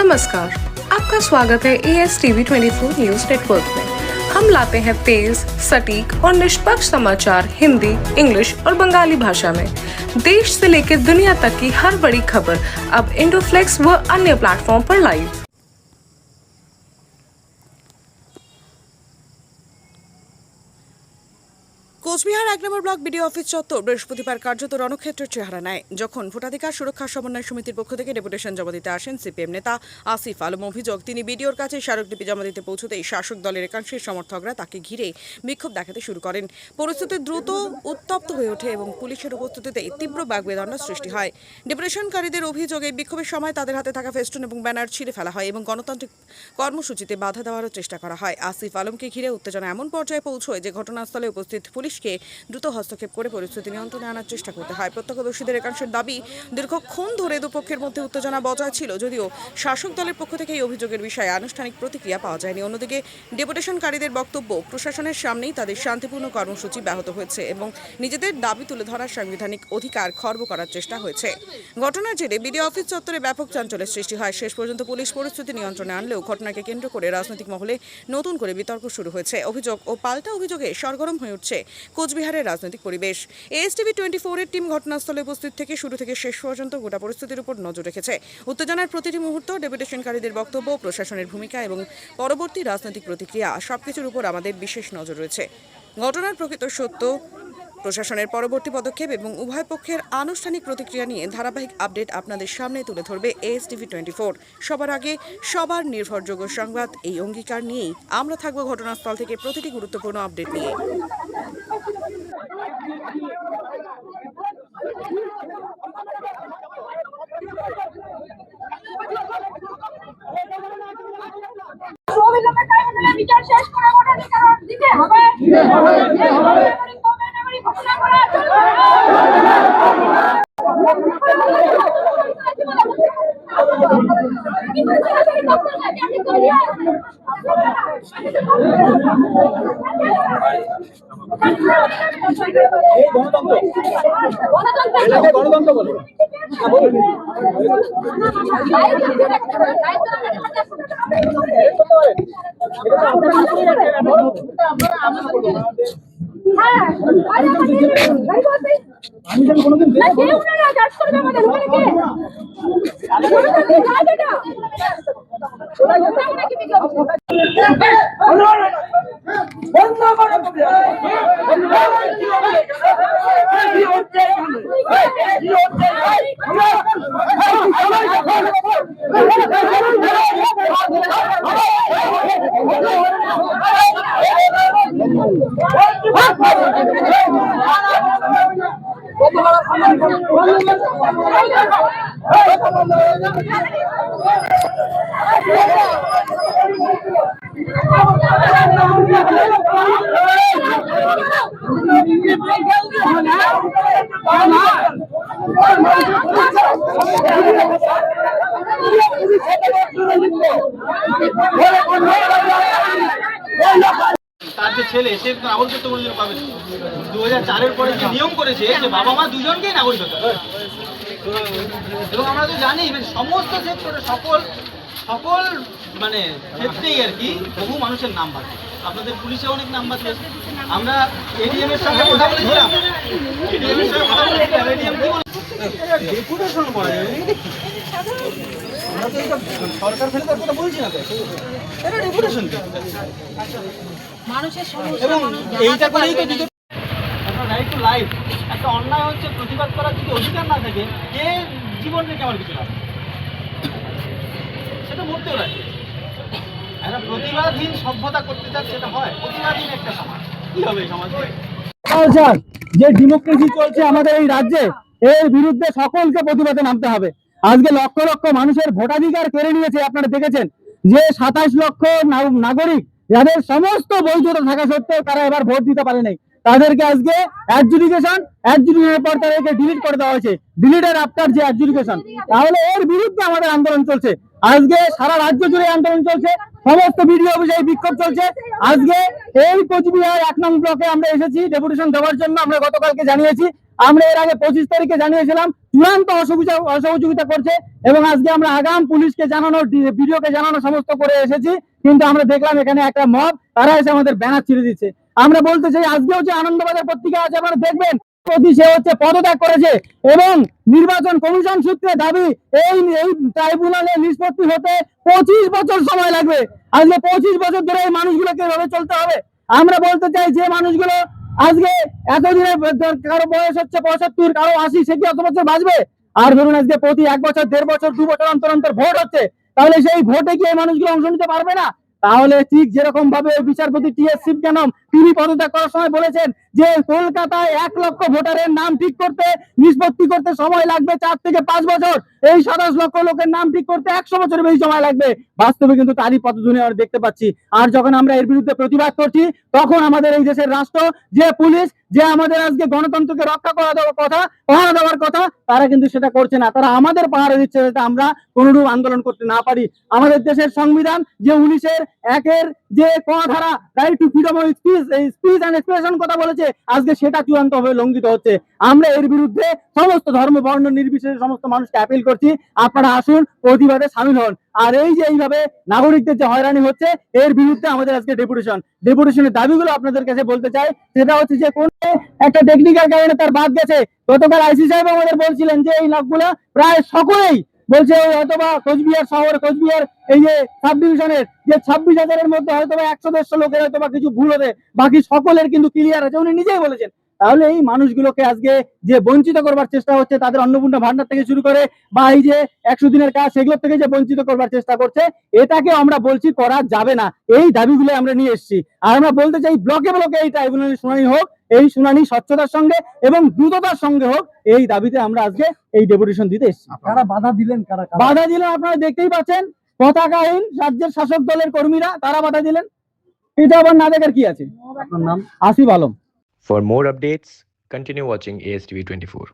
नमस्कार, आपका स्वागत है ASTV 24 न्यूज नेटवर्क में। हम लाते हैं तेज, सटीक और निष्पक्ष समाचार हिंदी, इंग्लिश और बंगाली भाषा में। देश से लेकर दुनिया तक की हर बड़ी खबर अब इंडोफ्लेक्स व अन्य प्लेटफॉर्म पर लाइव। কোচবিহার ১ নম্বর ব্লক বিডিও অফিস চত্বর বৃহস্পতিবার কার্যত রণক্ষেত্রের চেহারা নেয় যখন ভোটাধিকার সুরক্ষা সমন্বয় সমিতির পক্ষ থেকে ডেপুটেশন জমা দিতে আসেন সিপিএম নেতা আসিফ আলম। অভিযোগ, তিনি বিডিওর কাছে স্মারকলিপি জমা দিতে পৌঁছতেই শাসক দলের একাংশের সমর্থকরা তাকে ঘিরে বিক্ষোভ দেখাতে শুরু করেন। পরিস্থিতি দ্রুত উত্তপ্ত হয়ে ওঠে এবং পুলিশের উপস্থিতিতে তীব্র বাগবিতণ্ডার সৃষ্টি হয়। ডেপুটেশনকারীদের অভিযোগ, এই বিক্ষোভের সময় তাদের হাতে থাকা ফেস্টুন এবং ব্যানার ছিঁড়ে ফেলা হয় এবং গণতান্ত্রিক কর্মসূচিতে বাধা দেওয়ারও চেষ্টা করা হয়। আসিফ আলমকে ঘিরে উত্তেজনা এমন পর্যায়ে পৌঁছয় যে ঘটনাস্থলে উপস্থিত পুলিশকে দ্রুত হস্তক্ষেপ করে পরিস্থিতি নিয়ন্ত্রণে আনার চেষ্টা করতে হয়। প্রত্যক্ষদর্শীদের একাংশের দাবি, দীর্ঘক্ষণ ধরে দুপক্ষের মধ্যে উত্তেজনা বজায় ছিল, যদিও শাসক দলের পক্ষ থেকে এই অভিযোগের বিষয়ে আনুষ্ঠানিক প্রতিক্রিয়া পাওয়া যায়নি। অন্যদিকে ডেপুটেশনকারীদের বক্তব্য, প্রশাসনের সামনেই তাদের শান্তিপূর্ণ কর্মসূচি ব্যাহত হয়েছে এবং নিজেদের দাবি তুলে ধরার সাংবিধানিক অধিকার খর্ব করার চেষ্টা হয়েছে। ঘটনার জেরে বিডিও অফিস চত্বরে ব্যাপক চাঞ্চল্যের সৃষ্টি হয়। শেষ পর্যন্ত পুলিশ পরিস্থিতি নিয়ন্ত্রণে আনলেও ঘটনাকে কেন্দ্র করে রাজনৈতিক মহলে নতুন করে বিতর্ক শুরু হয়েছে। অভিযোগ ও পাল্টা অভিযোগে সরগরম হয়ে উঠছে কোচবিহারের রাজনৈতিক পরিবেশ। ASTV 24 এর টিম ঘটনাস্থলে উপস্থিত থেকে শুরু থেকে শেষ পর্যন্ত গোটা পরিস্থিতির উপর নজর রেখেছে। উত্তেজনার প্রতিটি মুহূর্ত, ডেপুটেশনকারীদের বক্তব্য, প্রশাসনের ভূমিকা এবং পরবর্তী রাজনৈতিক প্রতিক্রিয়া সবকিছুর উপর আমাদের বিশেষ নজর রয়েছে। ঘটনার প্রকৃত সত্য, প্রশাসনের পরবর্তী পদক্ষেপ এবং উভয় পক্ষের আনুষ্ঠানিক প্রতিক্রিয়া নিয়ে ধারাবাহিক আপডেট আপনাদের সামনে তুলে ধরবে ASTV 24। সবার আগে সবার নির্ভরযোগ্য সংবাদ, এই অঙ্গীকার নিয়েই আমরা থাকবো ঘটনাস্থল থেকে প্রতিটি গুরুত্বপূর্ণ আপডেট নিয়ে। বিচার শেষ করে ভোটাধিকার দিতে হবে। গণতন্ত্র বলে তার যে ছেলে, সে নাগরিকত্ব কোনোদিন পাবে না। 2004-এর পরে যে নিয়ম করেছে যে বাবা মা দুজনকেই নাগরিকত্ব, এবং আমরা তো জানি সমস্ত ক্ষেত্রে সকল মানে ক্ষেত্রেই আর কি বহু মানুষের নাম বাড়ছে। আপনাদের পুলিশে অনেক নাম বাড়ছে। আমরা ADM এর সঙ্গে কথা বলেছিলাম, ADM এর সঙ্গে কথা বলেছিলাম, ADM কি বলে ডেপুটেশন করা যাবে। আমরা তো এটা সরকার ফেলে তার কথা বলছি না, তো এটা ডেপুটেশন এবং এইটা করেই তো দিতে রাইট টু লাইফ। একটা অন্যায় হচ্ছে, প্রতিবাদ করার যদি অধিকার না থাকে, কে জীবন রেখে আমার কিছু লাভ, সেটা মরতেও রাখে। একটা প্রতিবাদহীন সভ্যতা করতে চান, সেটা হয় প্রতিবাদহীন একটা সমাজ। কি হবে এই সমাজে? যে ডেমোক্রেসি চলছে আমাদের এই রাজ্যে, এর বিরুদ্ধে সকলকে প্রতিবাদে নামতে হবে। আজকে লক্ষ লক্ষ মানুষের ভোটাধিকার কেড়ে নিয়েছে। আপনারা দেখেছেন যে 27 লক্ষ নাগরিক যাদের সমস্ত বৈধতা থাকা সত্ত্বেও তারা এবার ভোট দিতে পারে নাই। তাদেরকে আজকে অ্যাডজুডিকেশনের পর তাদেরকে ডিলিট করে দেওয়া হয়েছে, ডিলিটের আফটার যে অ্যাডজুডিকেশন। তাহলে এর বিরুদ্ধে আমাদের আন্দোলন চলছে, আজকে সারা রাজ্য জুড়ে আন্দোলন চলছে, সমস্ত বিডিও অফিসে বিক্ষোভ চলছে। আজকে এই কোচবিহার 1 নং ব্লকে আমরা এসেছি ডেপুটেশন দেওয়ার জন্য। আমরা গতকালকে জানিয়েছি, আমরা এর আগে 25 তারিখে জানিয়েছিলাম, চূড়ান্ত অসহযোগিতা করছে এবং আজকে আমরা আগাম পুলিশকে জানানো, বিডিওকে জানানো সমস্ত করে এসেছি। কিন্তু আমরা দেখলাম এখানে একটা মব, তারা এসে আমাদের ব্যানার ছিঁড়ে দিচ্ছে। আমরা বলতে চাই, আজকেও যে আনন্দবাজার পত্রিকা আছে আপনারা দেখবেন, সে হচ্ছে পদত্যাগ করেছে এবং নির্বাচন কমিশন সূত্রে দাবি এই ট্রাইব্যুনালে নিষ্পত্তি হতে 25 বছর সময় লাগবে। আজকে 25 বছর ধরে এই মানুষগুলোকে এভাবে চলতে হবে। আমরা বলতে চাই, যে মানুষগুলো আজকে এতদিনে, কারো বয়স হচ্ছে 75, কারো 80, সে কি অত বছর বাঁচবে? আর ধরুন আজকে প্রতি 1 বছর, 1.5 বছর, 2 বছর অন্তর অন্তর ভোট হচ্ছে, তাহলে সেই ভোটে কি এই মানুষগুলো অংশ নিতে পারবে না? তাহলে ঠিক যেরকম ভাবে বিচারপতি টি.এস. শিবজ্ঞানম তিনি পদত্যাগ করার সময় বলেছেন যে কলকাতায় 1 লক্ষ ভোটারের নাম ঠিক করতে, নিষ্পত্তি করতে সময় লাগবে 4 থেকে 5 বছর, এই 27 লক্ষ লোকের নাম ঠিক করতে 100 বছরের বেশি সময় লাগবে। বাস্তবে কিন্তু তারই পথধ্বনি আমরা দেখতে পাচ্ছি। আর যখন আমরা এর বিরুদ্ধে প্রতিবাদ করছি, তখন আমাদের এই দেশের রাষ্ট্র, যে পুলিশ, যে আমাদের আজকে গণতন্ত্রকে রক্ষা করা দেওয়ার কথা, পাহারা দেওয়ার কথা, তারা কিন্তু সেটা করছে না। তারা আমাদের পাহারা দিচ্ছে যাতে আমরা কোনরূপ আন্দোলন করতে না পারি। আমাদের দেশের সংবিধান যে 19-এর 1-এর যে ক ধারা, right to freedom of speech and expression কথা বলেছে, আজকে সেটা চূড়ান্তভাবে লঙ্ঘিত হচ্ছে। আমরা এর বিরুদ্ধে সমস্ত ধর্ম বর্ণ নির্বিশেষে সমস্ত মানুষকে অ্যাপিল করছি, আপনারা আসুন, প্রতিবাদে সামিল হন। আর এই যে এইভাবে নাগরিকদের যে হয়রানি হচ্ছে, এর বিরুদ্ধে আমাদের আজকে ডেপুটেশনের দাবিগুলো আপনাদের কাছে বলতে চাই। সেটা হচ্ছে যে কোন একটা টেকনিক্যাল কারণে তার বাদ গেছে। গতকাল আইসি সাহেব আমাদের বলছিলেন যে এই লোকগুলো প্রায় সকলেই বলছে হয়তোবা কোচবিহার শহর, কোচবিহার এই যে সাব ডিভিশনের যে 26,000-এর মধ্যে হয়তোবা 100-150 লোকের হয়তোবা কিছু ভুল হবে, বাকি সকলের কিন্তু ক্লিয়ার আছে, উনি নিজেই বলেছেন। তাহলে এই মানুষগুলোকে আজকে যে বঞ্চিত করবার চেষ্টা হচ্ছে, তাদের অন্নপূর্ণা ভান্ডার থেকে শুরু করে বা এই যে 100 দিনের কাজ, সেগুলো থেকে যে বঞ্চিত করবার চেষ্টা করছে, এটাকে আমরা বলছি করা যাবে না। এই দাবিগুলো আমরা নিয়ে এসেছি। আর আমরা বলতে চাই, ব্লকে ব্লকে এই ট্রাইব্যুনালের শুনানি হোক, এই শুনানি স্বচ্ছতার সঙ্গে এবং দ্রুততার সঙ্গে হোক, এই দাবিতে আমরা আজকে এই ডেপুটেশন দিতে এসেছি। কারা বাধা দিলেন? বাধা দিলেন আপনারা দেখতেই পাচ্ছেন, পতাকাহীন রাজ্যের শাসক দলের কর্মীরা, তারা বাধা দিলেন। এটা আবার না দেখার কি আছে? আপনার নাম? Asif Alam. For more updates, continue watching ASTV 24.